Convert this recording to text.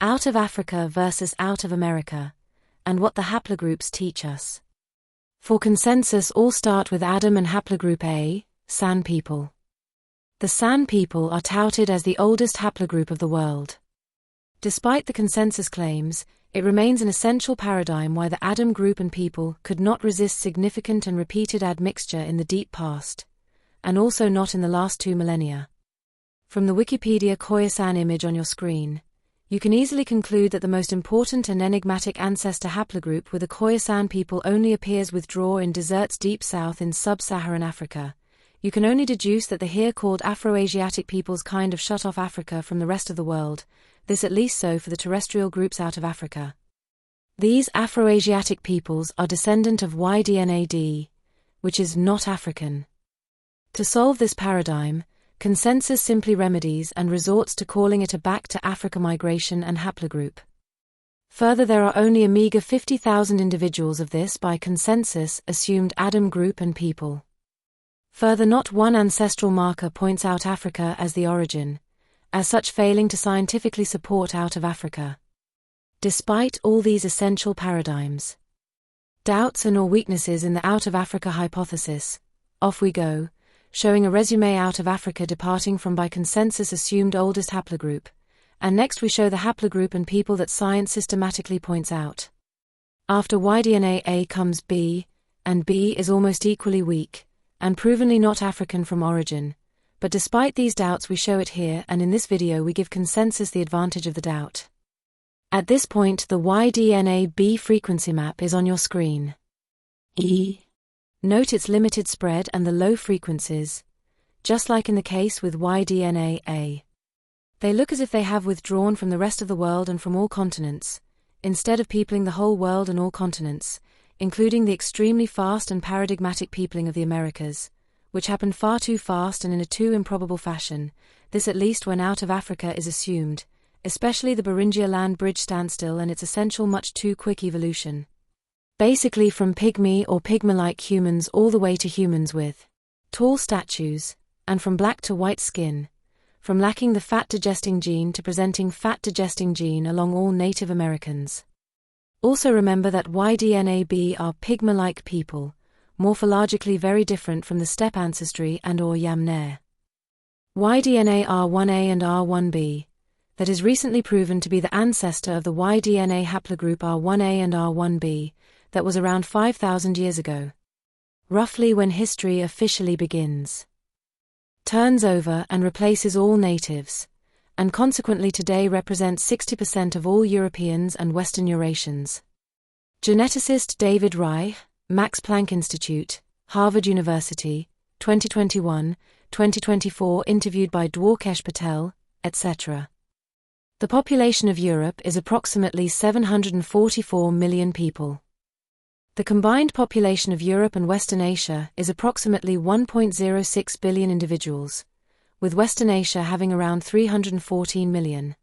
Out of Africa versus out of America, and what the haplogroups teach us. For consensus, all start with Adam and Haplogroup A, San People. The San People are touted as the oldest haplogroup of the world. Despite the consensus claims, it remains an essential paradigm why the Adam group and people could not resist significant and repeated admixture in the deep past, and also not in the last 2 millennia. From the Wikipedia Khoi-San image on your screen, you can easily conclude that the most important and enigmatic ancestor haplogroup with the Khoi-San people only appears withdrawn in deserts deep south in sub-Saharan Africa. You can only deduce that the here called Afro-Asiatic peoples kind of shut off Africa from the rest of the world, this at least so for the terrestrial groups out of Africa. These Afro-Asiatic peoples are descendant of Y-DNA-D, which is not African. To solve this paradigm, consensus simply remedies and resorts to calling it a back-to-Africa migration and haplogroup. Further, there are only a meager 50,000 individuals of this by consensus assumed Adam group and people. Further, not one ancestral marker points out Africa as the origin, as such failing to scientifically support out of Africa. Despite all these essential paradigms, doubts and/or weaknesses in the out of Africa hypothesis, off we go, showing a resume out of Africa departing from by consensus assumed oldest haplogroup, and next we show the haplogroup and people that science systematically points out. After Y-DNA A comes B, and B is almost equally weak, and provenly not African from origin, but despite these doubts we show it here, and in this video we give consensus the advantage of the doubt. At this point the Y-DNA B frequency map is on your screen. Note its limited spread and the low frequencies, just like in the case with Y-DNA A. They look as if they have withdrawn from the rest of the world and from all continents, instead of peopling the whole world and all continents, including the extremely fast and paradigmatic peopling of the Americas, which happened far too fast and in a too improbable fashion, this at least when out of Africa is assumed, especially the Beringia land bridge standstill and its essential much too quick evolution. Basically from pygmy or pygmy-like humans all the way to humans with tall statues, and from black to white skin, from lacking the fat-digesting gene to presenting fat-digesting gene along all Native Americans. Also remember that Y-DNA-B are pygmy-like people, morphologically very different from the steppe ancestry and/or Yamnare. Y-DNA R1A and R1B, that is recently proven to be the ancestor of the Y-DNA haplogroup R1A and R1B, that was around 5,000 years ago. Roughly when history officially begins. Turns over and replaces all natives, and consequently today represents 60% of all Europeans and Western Eurasians. Geneticist David Reich, Max Planck Institute, Harvard University, 2021, 2024 interviewed by Dwarkesh Patel, etc. The population of Europe is approximately 744 million people. The combined population of Europe and Western Asia is approximately 1.06 billion individuals, with Western Asia having around 314 million.